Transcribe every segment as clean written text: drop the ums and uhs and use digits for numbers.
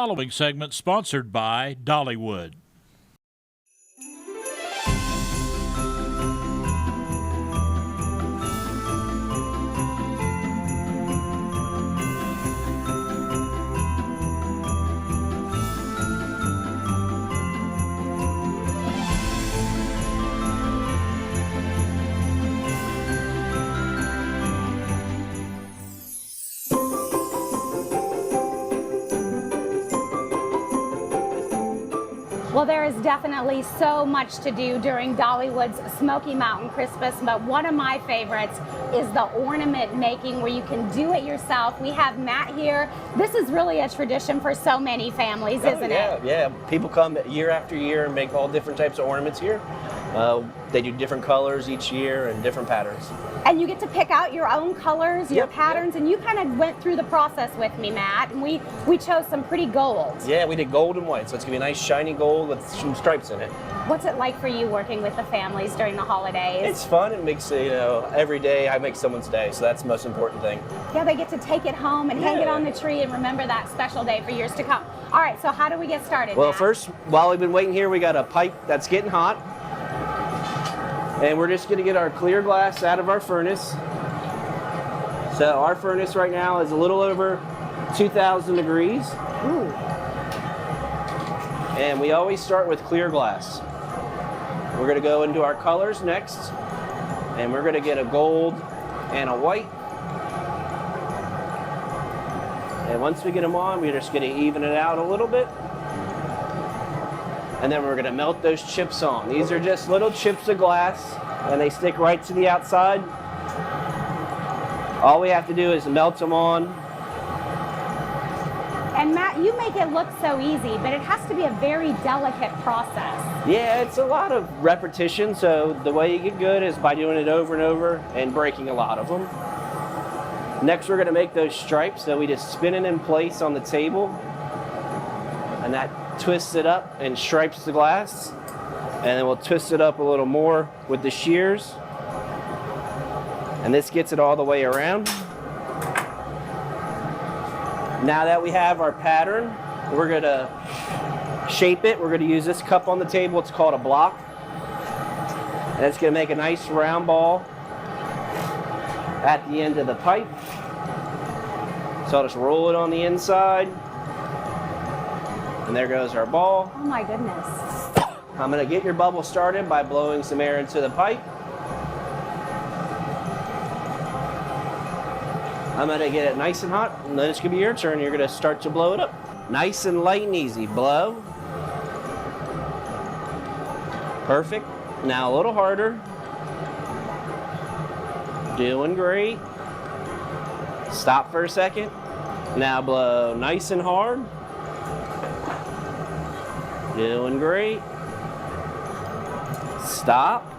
following segment sponsored by Dollywood. Well, there is definitely so much to do during Dollywood's Smoky Mountain Christmas, but one of my favorites is the ornament making where you can do it yourself. We have Matt here. This is really a tradition for so many families, isn't it? Yeah. People come year after year and make all different types of ornaments here. They do different colors each year and different patterns. And you get to pick out your own colors, your patterns, and you kind of went through the process with me, Matt, and we chose some pretty gold. Yeah, we did gold and white, so it's going to be a nice shiny gold with some stripes in it. What's it like for you working with the families during the holidays? It's fun. It makes, every day I make someone's day, so that's the most important thing. Yeah, they get to take it home and hang it on the tree and remember that special day for years to come. All right, so how do we get started, Well, Matt? first, while we've been waiting here, we got a pipe that's getting hot. And we're just going to get our clear glass out of our furnace. So our furnace right now is a little over 2,000 degrees. Ooh. And we always start with clear glass. We're going to go into our colors next. And we're going to get a gold and a white. And once we get them on, we're just going to even it out a little bit. And then we're going to melt those chips on. These are just little chips of glass, and they stick right to the outside. All we have to do is melt them on. And Matt, you make it look so easy, but it has to be a very delicate process. Yeah, it's a lot of repetition, so the way you get good is by doing it over and over and breaking a lot of them. Next, we're going to make those stripes, so we just spin it in place on the table, and that twists it up and stripes the glass. And then we'll twist it up a little more with the shears. And this gets it all the way around. Now that we have our pattern, we're gonna shape it. We're gonna use this cup on the table. It's called a block. And it's gonna make a nice round ball at the end of the pipe. So I'll just roll it on the inside. And there goes our ball. Oh my goodness. I'm going to get your bubble started by blowing some air into the pipe. I'm going to get it nice and hot, and then it's going to be your turn. You're going to start to blow it up. Nice and light and easy. Blow. Perfect. Now a little harder. Doing great. Stop for a second. Now blow nice and hard. Doing great. Stop.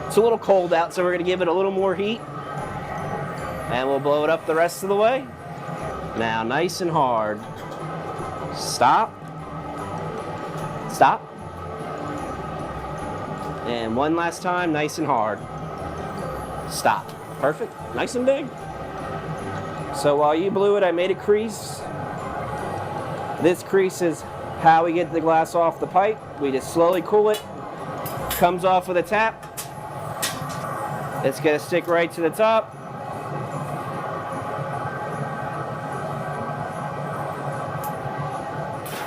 It's a little cold out, so we're going to give it a little more heat. And we'll blow it up the rest of the way. Now, nice and hard. Stop. Stop. And one last time, nice and hard. Stop. Perfect. Nice and big. So while you blew it, I made a crease. This crease is how we get the glass off the pipe. We just slowly cool it. Comes off with a tap. It's going to stick right to the top.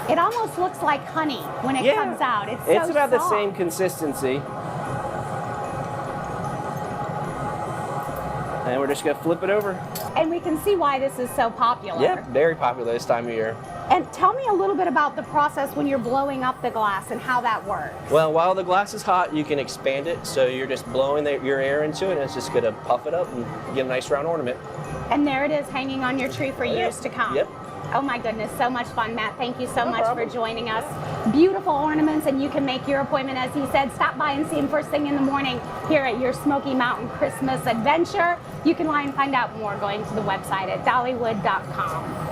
It almost looks like honey when it comes out. It's so about soft. the same consistency. And we're just going to flip it over. And we can see why this is so popular. Yeah, very popular this time of year. And tell me a little bit about the process when you're blowing up the glass and how that works. Well, while the glass is hot, you can expand it. So you're just blowing your air into it, and it's just going to puff it up and get a nice round ornament. And there it is hanging on your tree for years to come. Yep. Oh my goodness, so much fun. Matt, thank you so much for joining us. Beautiful ornaments, and you can make your appointment, as he said. Stop by and see him first thing in the morning here at your Smoky Mountain Christmas adventure. You can lie and find out more going to the website at dollywood.com.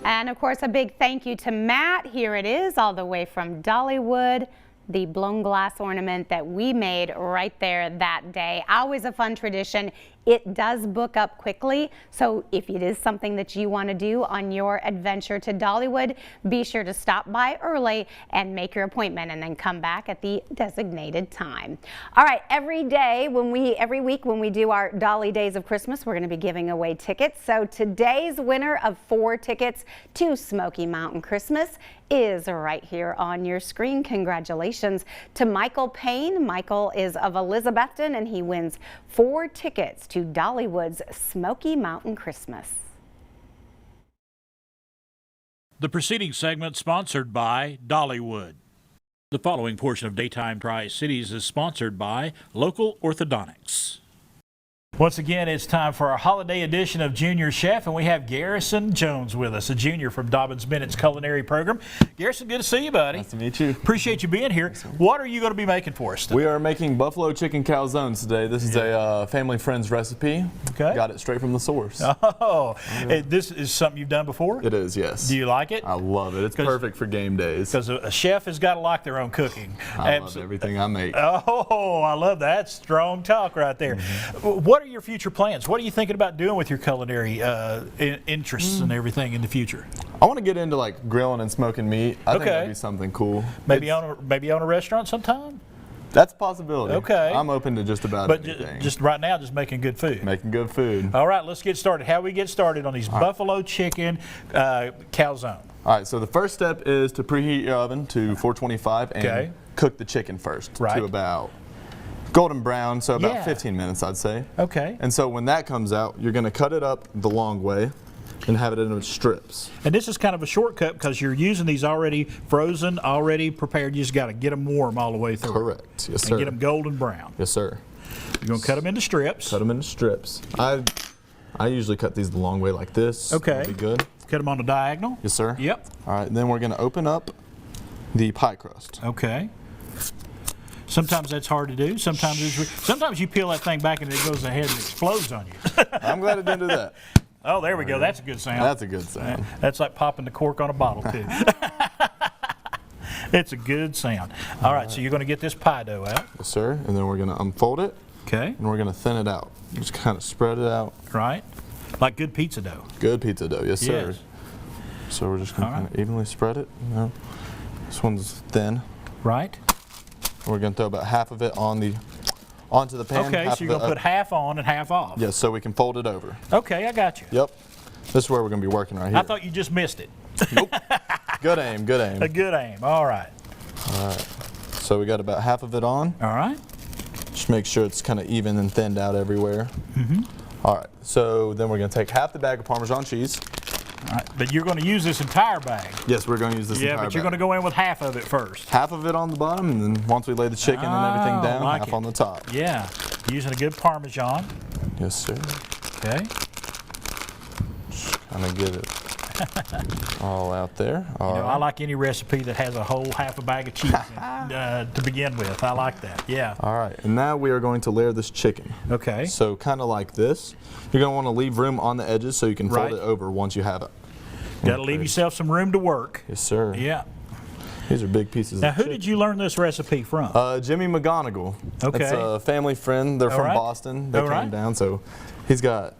And of course, a big thank you to Matt. Here it is, all the way from Dollywood, the blown glass ornament that we made right there that day. Always a fun tradition. It does book up quickly, so if it is something that you want to do on your adventure to Dollywood, be sure to stop by early and make your appointment and then come back at the designated time. All right, every week when we do our Dolly Days of Christmas, we're going to be giving away tickets. So today's winner of 4 tickets to Smoky Mountain Christmas is right here on your screen. Congratulations to Michael Payne. Michael is of Elizabethton and he wins 4 tickets to Dollywood's Smoky Mountain Christmas. The preceding segment sponsored by Dollywood. The following portion of Daytime Tri-Cities is sponsored by Local Orthodontics. Once again, it's time for our holiday edition of Junior Chef, and we have Garrison Jones with us, a junior from Dobbins Bennett's culinary program. Garrison, good to see you, buddy. Nice to meet you. Appreciate you being here. What are you going to be making for us today? We are making buffalo chicken calzones today. This is a family friend's recipe. Okay. Got it straight from the source. Oh, this is something you've done before? It is, yes. Do you like it? I love it. It's perfect for game days. Because a chef has got to like their own cooking. I love everything I make. Oh, I love that. Strong talk right there. What are your future plans? What are you thinking about doing with your culinary interests and everything in the future? I want to get into like grilling and smoking meat. I think that'd be something cool. Maybe on a restaurant sometime? That's a possibility. Okay. I'm open to just about anything. Just right now, just making good food. Making good food. All right, let's get started. How we get started on these buffalo chicken calzone? All right, so the first step is to preheat your oven to 425 and cook the chicken first to about golden brown, so about 15 minutes, I'd say. Okay. And so when that comes out, you're going to cut it up the long way and have it in strips. And this is kind of a shortcut because you're using these already frozen, already prepared. You just got to get them warm all the way through. Correct. Yes, sir. And get them golden brown. Yes, sir. You're going to cut them into strips. Cut them into strips. I usually cut these the long way like this. Okay. That'll be good. Cut them on the diagonal. Yes, sir. Yep. All right, then we're going to open up the pie crust. Okay. Sometimes that's hard to do. Sometimes you peel that thing back and it goes ahead and explodes on you. I'm glad it didn't do that. Oh, there we go. That's a good sound. That's a good sound. That's like popping the cork on a bottle, too. It's a good sound. All right, so you're going to get this pie dough out. Yes, sir. And then we're going to unfold it. Okay. And we're going to thin it out. Just kind of spread it out. Right. Like good pizza dough. Good pizza dough. Yes, sir. Yes. So we're just going to kind of evenly spread it. You know, this one's thin. Right. We're going to throw about half of it onto the pan. Okay, so you're going to put half on and half off. Yes, so we can fold it over. Okay, I got you. Yep. This is where we're going to be working right here. I thought you just missed it. Nope. Good aim, good aim. A good aim. All right. All right. So we got about half of it on. All right. Just make sure it's kind of even and thinned out everywhere. All right. So then we're going to take half the bag of Parmesan cheese. All right. But you're going to use this entire bag. Yes, we're going to use this entire bag. Yeah, but you're going to go in with half of it first. Half of it on the bottom, and then once we lay the chicken and everything down, half on the top. Yeah. Using a good Parmesan. Yes, sir. Okay. Just kind of get it all out there. I like any recipe that has a whole half a bag of cheese in it, to begin with. I like that. Yeah. All right. And now we are going to layer this chicken. Okay. So kind of like this. You're going to want to leave room on the edges so you can fold it over once you have it. Got to leave yourself some room to work. Yes, sir. Yeah. These are big pieces Now, of who chicken. did you learn this recipe from? Jimmy McGonigal. Okay. It's a family friend. They're from Boston. They came down, so he's got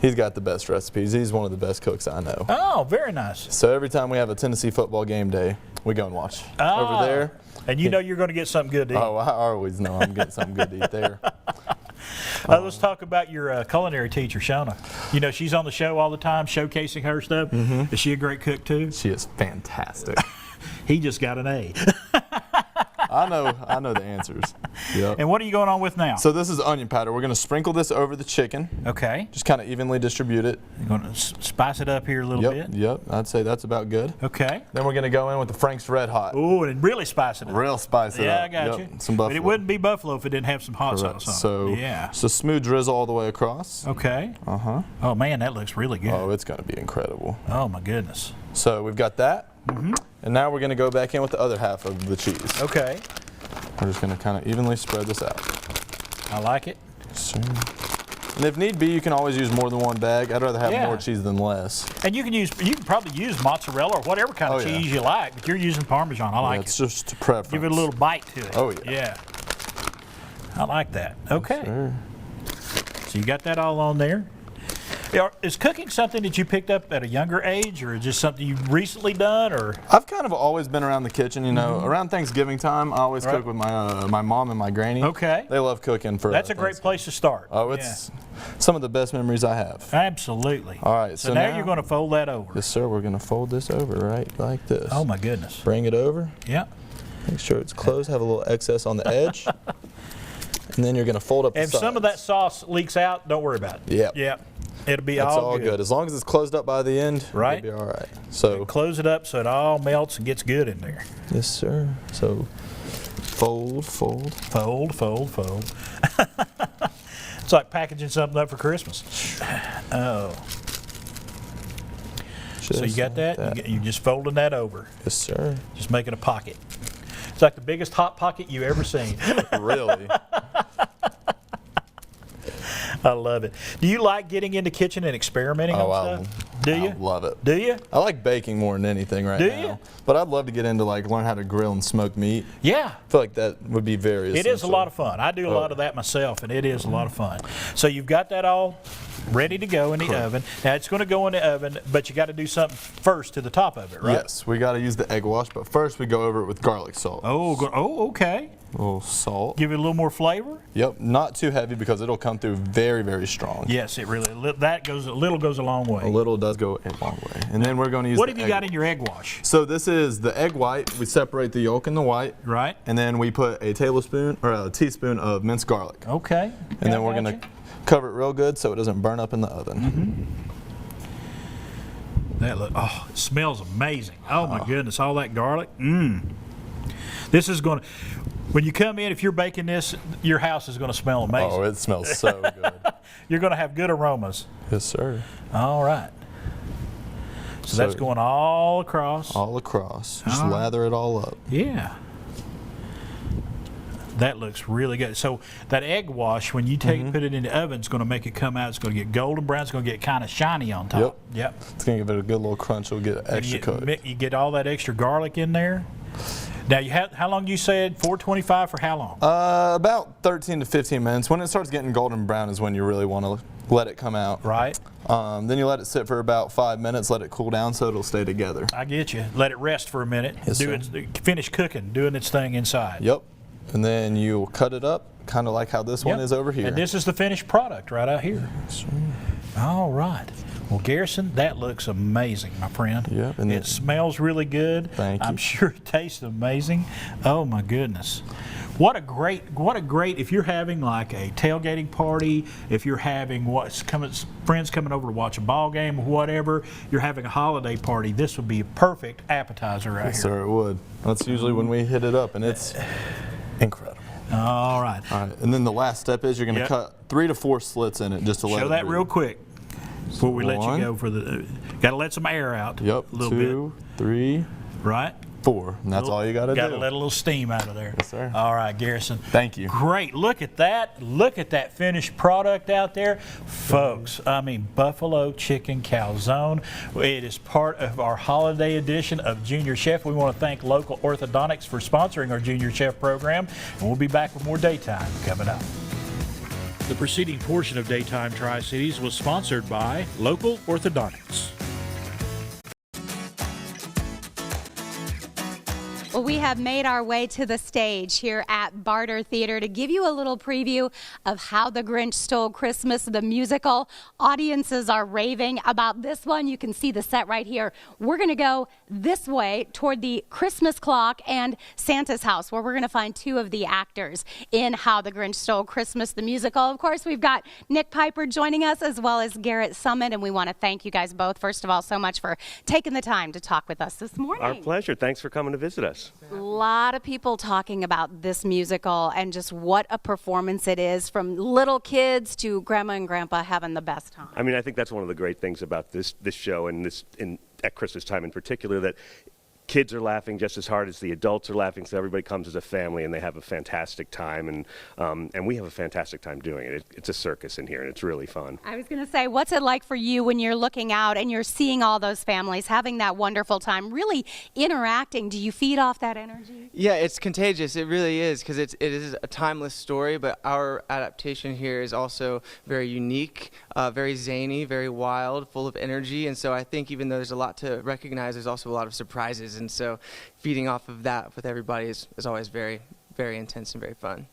the best recipes. He's one of the best cooks I know. Oh, very nice. So every time we have a Tennessee football game day, we go and watch over there. And you know you're going to get something good to eat. Oh, I always know I'm getting something good to eat there. Let's talk about your culinary teacher, Shona. You know, she's on the show all the time, showcasing her stuff. Is she a great cook, too? She is fantastic. He just got an A. I know the answers. Yep. And what are you going on with now? So this is onion powder. We're going to sprinkle this over the chicken. Okay. Just kind of evenly distribute it. You're going to spice it up here a little bit? Yep. I'd say that's about good. Okay. Then we're going to go in with the Frank's Red Hot. Ooh, and really spice it up. Real spice it up. Yeah, I got you. Some buffalo. But it wouldn't be buffalo if it didn't have some hot sauce on So, it. Yeah. So smooth drizzle all the way across. Okay. Uh-huh. Oh, man, that looks really good. Oh, it's going to be incredible. Oh, my goodness. So we've got that. And now we're going to go back in with the other half of the cheese. Okay. We're just going to kind of evenly spread this out. I like it. So, and if need be, you can always use more than one bag. I'd rather have more cheese than less. And you can probably use mozzarella or whatever kind of cheese you like, but you're using Parmesan. I like it. It's just a preference. Give it a little bite to it. Oh, yeah. Yeah. I like that. Okay. Sure. So you got that all on there. Is cooking something that you picked up at a younger age, or just something you've recently done? Or I've kind of always been around the kitchen. You know, around Thanksgiving time, I always cook with my mom and my granny. Okay. They love cooking for. That's a great place to start. Oh, it's some of the best memories I have. Absolutely. All right. So now you're going to fold that over. Yes, sir. We're going to fold this over right like this. Oh my goodness. Bring it over. Yeah. Make sure it's closed. Have a little excess on the edge. And then you're going to fold up the sides. If some of that sauce leaks out, don't worry about it. Yep. Yep. It'll be It's all good. As long as it's closed up by the end, right? It'll be all right. So close it up so it all melts and gets good in there. Yes, sir. So fold, fold. Fold, fold, fold. It's like packaging something up for Christmas. Oh. So you got that? You just folding that over. Yes, sir. Just making a pocket. It's like the biggest hot pocket you ever seen. Really? I love it. Do you like getting in the kitchen and experimenting on stuff? Do you? I love it. Do you? I like baking more than anything right now. Do you? But I'd love to get into learn how to grill and smoke meat. Yeah. I feel like that would be very essential. It is a lot of fun. I do a lot of that myself, and it is a lot of fun. So you've got that all ready to go in the oven. Now it's going to go in the oven, but you got to do something first to the top of it, right? Yes, we got to use the egg wash, but first we go over it with garlic salt. Oh, okay. A little salt. Give it a little more flavor. Yep, not too heavy because it'll come through very, very strong. Yes, it really. A little goes a long way. A little does go a long way. And then we're going to use. What have you got in your egg wash? So this is the egg white. We separate the yolk and the white. Right. And then we put a tablespoon or a teaspoon of minced garlic. Okay. And then we're going to cover it real good so it doesn't burn up in the oven. It smells amazing. Oh my goodness, all that garlic. This is going to, when you come in, if you're baking this, your house is going to smell amazing. Oh, it smells so good. You're going to have good aromas. Yes, sir. All right. So that's going all across. All across. Just lather it all up. Yeah. That looks really good. So that egg wash, when you put it in the oven, it's going to make it come out. It's going to get golden brown. It's going to get kind of shiny on top. Yep. It's going to give it a good little crunch. It'll get extra cooked. You get all that extra garlic in there. Now, how long you said? 425 for how long? About 13 to 15 minutes. When it starts getting golden brown is when you really want to let it come out. Right. Then you let it sit for about 5 minutes, let it cool down so it'll stay together. I get you. Let it rest for a minute. Yes, sir. Finish cooking, doing its thing inside. Yep. And then you'll cut it up, kind of like how this one is over here. And this is the finished product right out here. Sure. All right. Well, Garrison, that looks amazing, my friend. Yep. And it smells really good. Thank you. I'm sure it tastes amazing. Oh my goodness. What a great, if you're having like a tailgating party, if you're having friends coming over to watch a ball game or whatever, you're having a holiday party, this would be a perfect appetizer right here. Yes, sir, it would. That's usually when we hit it up, and it's incredible. All right. All right. And then the last step is you're going to cut 3 to 4 slits in it just to let it show that breathe. real quick before we let One. you go for the. Got to let some air out. Yep. A little 2, 3, bit. Right. 4. And that's all you got to do. Got to let a little steam out of there. Yes, sir. All right, Garrison. Thank you. Great. Look at that. Look at that finished product out there. Folks, I mean, buffalo chicken calzone. It is part of our holiday edition of Junior Chef. We want to thank Local Orthodontics for sponsoring our Junior Chef program. And we'll be back with more Daytime coming up. The preceding portion of Daytime Tri-Cities was sponsored by Local Orthodontics. Well, we have made our way to the stage here at Barter Theater to give you a little preview of How the Grinch Stole Christmas, the musical. Audiences are raving about this one. You can see the set right here. We're going to go this way toward the Christmas clock and Santa's house, where we're going to find 2 of the actors in How the Grinch Stole Christmas, the musical. Of course, we've got Nick Piper joining us, as well as Garrett Summit, and we want to thank you guys both, first of all, so much for taking the time to talk with us this morning. Our pleasure. Thanks for coming to visit us. A lot of people talking about this musical and just what a performance it is, from little kids to grandma and grandpa having the best time. I mean, I think that's one of the great things about this show and at Christmas time in particular, that kids are laughing just as hard as the adults are laughing, so everybody comes as a family and they have a fantastic time, and we have a fantastic time doing it. It's a circus in here, and it's really fun. I was going to say, what's it like for you when you're looking out and you're seeing all those families having that wonderful time, really interacting? Do you feed off that energy? Yeah, it's contagious. It really is, because it is a timeless story, but our adaptation here is also very unique, very zany, very wild, full of energy. And so I think even though there's a lot to recognize, there's also a lot of surprises. And so feeding off of that with everybody is always very, very intense and very fun.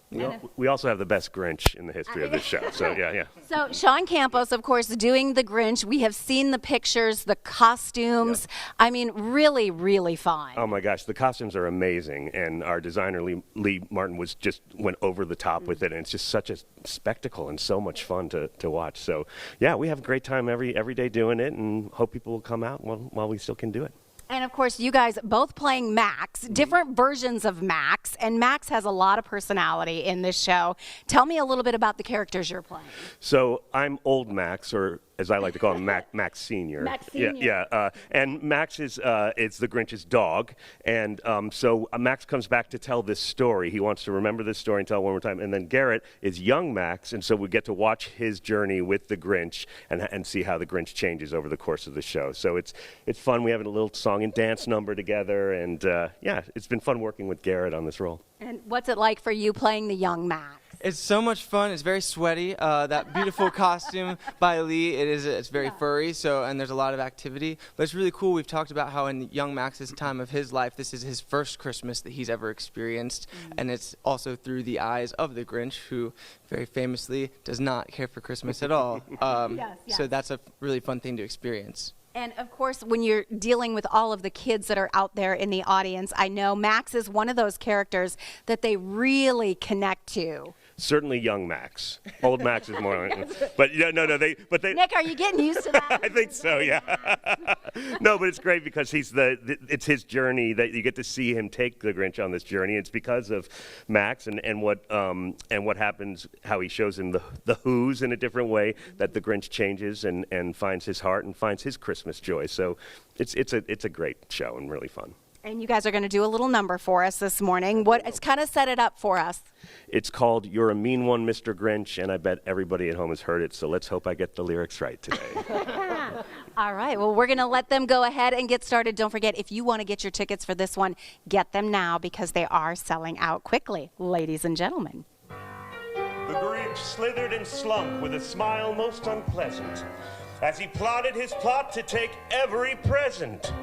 We also have the best Grinch in the history of this show, so yeah. So Sean Campos, of course, doing the Grinch. We have seen the pictures, the costumes. Yep. I mean, really, really fun. Oh my gosh, the costumes are amazing, and our designer Lee Martin went over the top with it, and it's just such a spectacle and so much fun to watch. So yeah, we have a great time every day doing it, and hope people will come out while we still can do it. And of course, you guys both playing Max, different versions of Max, and Max has a lot of personality in this show. Tell me a little bit about the characters you're playing. So I'm old Max, or as I like to call him, Max Senior. Max Senior. Yeah. And Max is the Grinch's dog, and so Max comes back to tell this story. He wants to remember this story and tell it one more time. And then Garrett is young Max, and so we get to watch his journey with the Grinch and see how the Grinch changes over the course of the show. So it's fun. We have a little song and dance number together, and yeah, it's been fun working with Garrett on this role. And what's it like for you playing the young Max? It's so much fun. It's very sweaty. That beautiful costume by Lee, it's very furry, and there's a lot of activity. But it's really cool. We've talked about how in young Max's time of his life, this is his first Christmas that he's ever experienced. And it's also through the eyes of the Grinch, who very famously does not care for Christmas at all. Yes. So that's a really fun thing to experience. And of course, when you're dealing with all of the kids that are out there in the audience, I know Max is one of those characters that they really connect to. Certainly young Max. Old Max is more, but yeah, no, but they. Nick, are you getting used to that? I think so, yeah. No, but it's great because it's his journey that you get to see him take the Grinch on this journey. It's because of Max and what happens, how he shows him the Who's in a different way, that the Grinch changes and finds his heart and finds his Christmas joy. So it's a great show and really fun. And you guys are going to do a little number for us this morning. It's kind of set it up for us. It's called "You're a Mean One, Mr. Grinch," and I bet everybody at home has heard it, so let's hope I get the lyrics right today. All right, well, we're going to let them go ahead and get started. Don't forget, if you want to get your tickets for this one, get them now because they are selling out quickly, ladies and gentlemen. The Grinch slithered and slunk with a smile most unpleasant as he plotted his plot to take every present.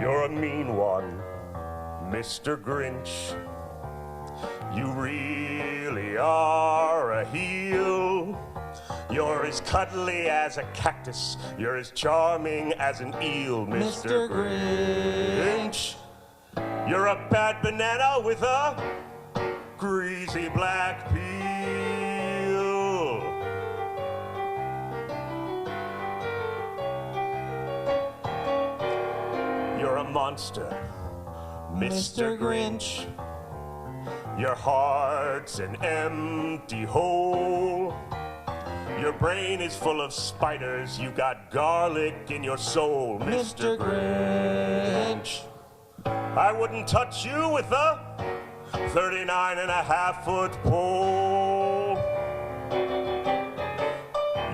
You're a mean one, Mr. Grinch. You really are a heel. You're as cuddly as a cactus. You're as charming as an eel, Mr. Grinch. You're a bad banana with a greasy black peel. You're a monster, Mr. Grinch. Your heart's an empty hole. Your brain is full of spiders. You got garlic in your soul, Mr. Grinch. I wouldn't touch you with a 39.5-foot pole.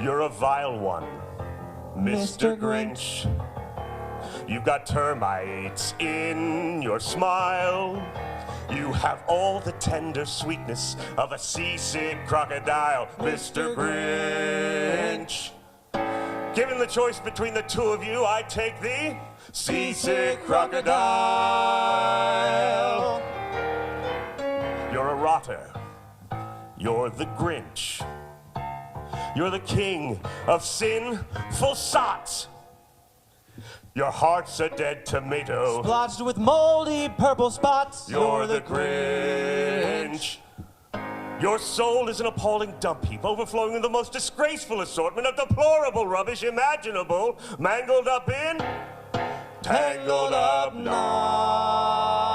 You're a vile one, Mr. Grinch. You've got termites in your smile. You have all the tender sweetness of a seasick crocodile, Mr. Grinch. Given the choice between the two of you, I take the seasick crocodile. You're a rotter. You're the Grinch. You're the king of sinful sots. Your heart's a dead tomato, splotched with moldy purple spots. You're the Grinch. Your soul is an appalling dump heap, overflowing with the most disgraceful assortment of deplorable rubbish imaginable, mangled up in tangled up knots.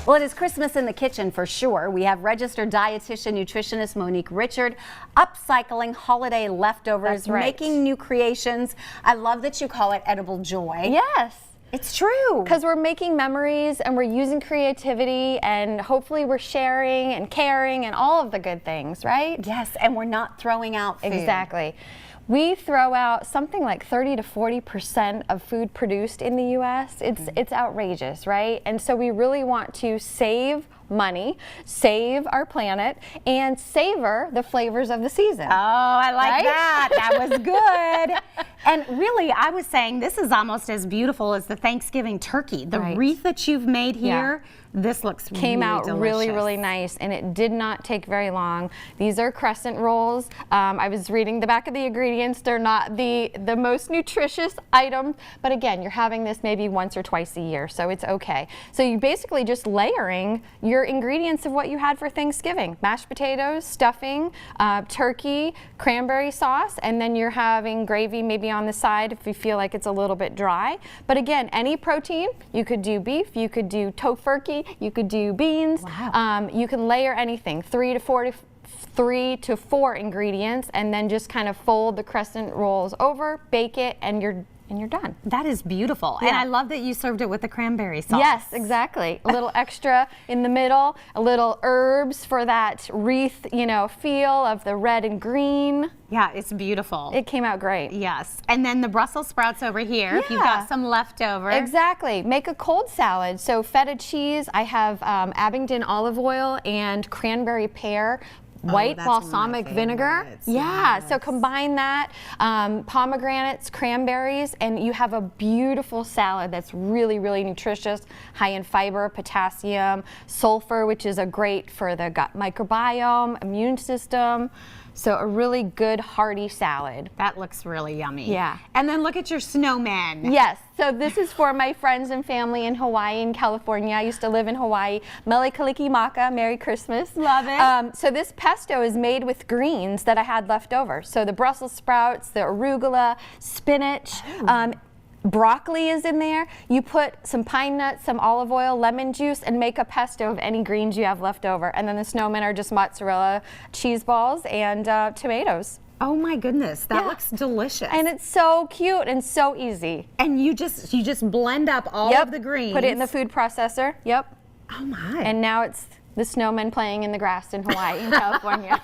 Well, it is Christmas in the kitchen for sure. We have registered dietitian, nutritionist Monique Richard upcycling holiday leftovers, That's right. making new creations. I love that you call it edible joy. Yes. It's true. Because we're making memories and we're using creativity and hopefully we're sharing and caring and all of the good things, right? Yes, and we're not throwing out food. Exactly. We throw out something like 30 to 40% of food produced in the U.S. It's outrageous, right? And so we really want to save money, save our planet, and savor the flavors of the season. Oh, I like Right? that. That was good. And really, I was saying this is almost as beautiful as the Thanksgiving turkey. The Right. wreath that you've made here, this looks Came really out really, delicious. really nice, and it did not take very long. These are crescent rolls. I was reading the back of the ingredients. They're not the most nutritious item, but again, you're having this maybe once or twice a year, so it's okay. So you basically just layering your ingredients of what you had for Thanksgiving. Mashed potatoes, stuffing, turkey, cranberry sauce, and then you're having gravy maybe on the side if you feel like it's a little bit dry. But again, any protein, you could do beef, you could do tofurkey, you could do beans. Wow. You can layer anything, 3 to 4 ingredients, and then just kind of fold the crescent rolls over, bake it, and you're done. That is beautiful. And Yeah. I love that you served it with the cranberry sauce. Yes, exactly. A little extra in the middle, a little herbs for that wreath, feel of the red and green. Yeah, it's beautiful. It came out great. Yes. And then the Brussels sprouts over here, if you've Yeah. got some leftover. Exactly. Make a cold salad. So feta cheese, I have Abingdon olive oil and cranberry pear. White that's one of my balsamic vinegar. favorites. Yeah, so combine that, pomegranates, cranberries, and you have a beautiful salad that's really, really nutritious, high in fiber, potassium, sulfur, which is great for the gut microbiome, immune system. So a really good hearty salad. That looks really yummy. Yeah. And then look at your snowman. Yes, so this is for my friends and family in Hawaii and California. I used to live in Hawaii. Mele Kalikimaka, Merry Christmas. Love it. So this pesto is made with greens that I had left over. So the Brussels sprouts, the arugula, spinach, broccoli is in there. You put some pine nuts, some olive oil, lemon juice, and make a pesto of any greens you have left over. And then the snowmen are just mozzarella cheese balls and tomatoes. Oh my goodness, that Yeah. looks delicious. And it's so cute and so easy. And you just blend up all Yep. of the greens. Put it in the food processor. Yep. Oh my. And now it's the snowmen playing in the grass in Hawaii and California.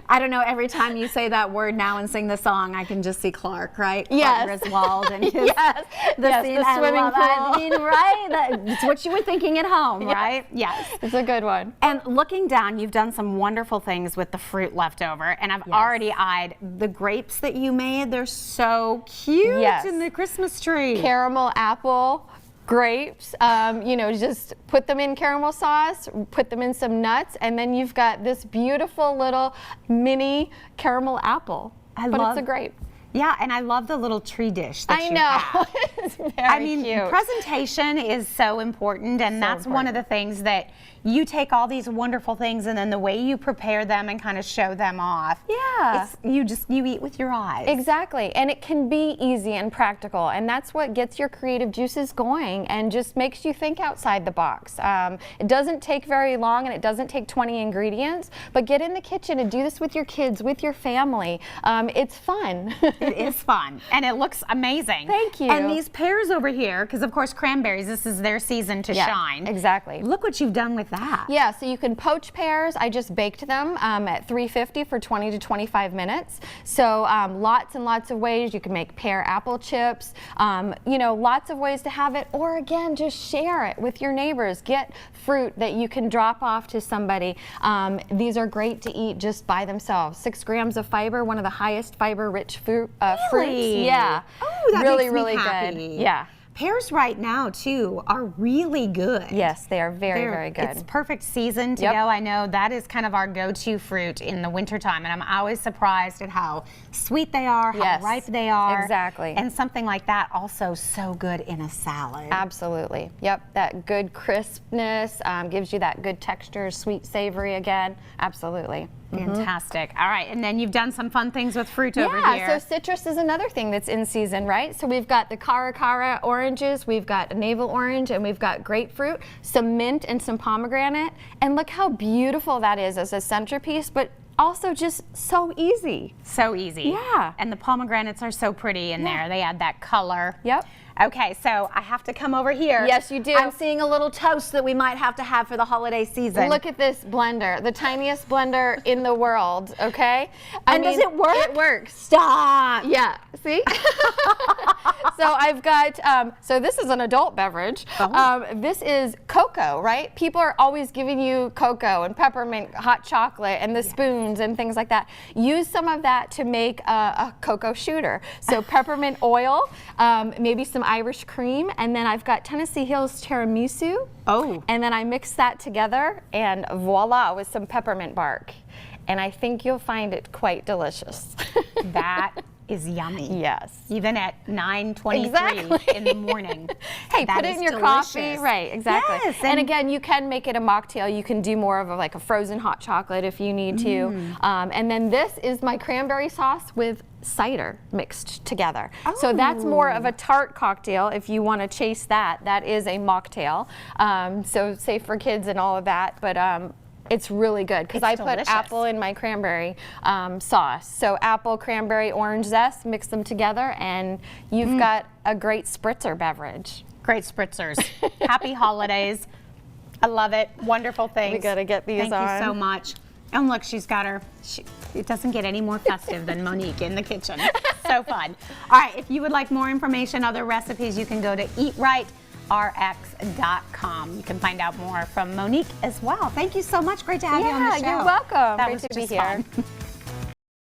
I don't know, every time you say that word now and sing the song, I can just see Clark, right? Yes. Clark Griswold and his, Yes. Yes, scene. the I swimming love that. pool. I mean, right? It's what you were thinking at home, right? Yes. It's a good one. And looking down, you've done some wonderful things with the fruit left over. And I've already eyed the grapes that you made. They're so cute Yes. in the Christmas tree. Caramel apple, grapes, just put them in caramel sauce, put them in some nuts, and then you've got this beautiful little mini caramel apple. But love- it's a grape. Yeah, and I love the little tree dish that I you know. have. It's very I mean, cute. presentation is so important, and that's one of the things that you take all these wonderful things, and then the way you prepare them and kind of show them off. Yeah. You eat with your eyes. Exactly, and it can be easy and practical, and that's what gets your creative juices going and just makes you think outside the box. It doesn't take very long, and it doesn't take 20 ingredients, but get in the kitchen and do this with your kids, with your family. It's fun. It is fun, and it looks amazing. Thank you. And these pears over here, because of course cranberries, this is their season to Yeah, shine. exactly. Look what you've done with that. Yeah, so you can poach pears. I just baked them at 350 for 20 to 25 minutes. So lots and lots of ways. You can make pear apple chips, lots of ways to have it. Or again, just share it with your neighbors. Get fruit that you can drop off to somebody. These are great to eat just by themselves. 6 grams of fiber, one of the highest fiber-rich fruits. Really? Yeah. Oh, that really, makes me really happy. good. Yeah. Pears right now too are really good. Yes, they are very, very good. It's perfect season to Yep. go. I know that is kind of our go-to fruit in the wintertime, and I'm always surprised at how sweet they are, how Yes, ripe they are. exactly. And something like that also so good in a salad. Absolutely. Yep, that good crispness gives you that good texture, sweet, savory again. Absolutely. Fantastic. All right, and then you've done some fun things with fruit over here. Yeah, so citrus is another thing that's in season, right? So we've got the Cara oranges, we've got a navel orange, and we've got grapefruit, some mint and some pomegranate. And look how beautiful that is as a centerpiece, but also just so easy. So easy. Yeah. And the pomegranates are so pretty in there. They add that color. Yep. Okay, so I have to come over here. Yes, you do. I'm seeing a little toast that we might have to have for the holiday season. Look at this blender, the tiniest blender in the world, okay? And does it work? It works. Stop. Yeah, see? So I've got, so this is an adult beverage. This is cocoa, right? People are always giving you cocoa and peppermint hot chocolate and the spoons and things like that. Use some of that to make a cocoa shooter. So peppermint oil, maybe some Irish cream, and then I've got Tennessee Hills tiramisu. Oh. And then I mix that together, and voila, with some peppermint bark. And I think you'll find it quite delicious. That is yummy. Yes. Even at 9:23 Exactly. in the morning. Hey, That put it is in your delicious. coffee. Right, exactly. Yes, and again, you can make it a mocktail. You can do more of like a frozen hot chocolate if you need to. And then this is my cranberry sauce with cider mixed together. So that's more of a tart cocktail if you want to chase that. That is a mocktail. So safe for kids and all of that. But it's really good because I put apple in my cranberry sauce. So apple, cranberry, orange zest, mix them together, and you've got a great spritzer beverage. Great spritzers. Happy holidays. I love it. Wonderful things. We gotta get these Thank on. you so much. And look, she's got her, it doesn't get any more festive than Monique in the kitchen. So fun. All right, if you would like more information, other recipes, you can go to eatrightrx.com. You can find out more from Monique as well. Thank you so much. Great to have you on the show. Yeah, you're welcome. That Great was to be just here. fun.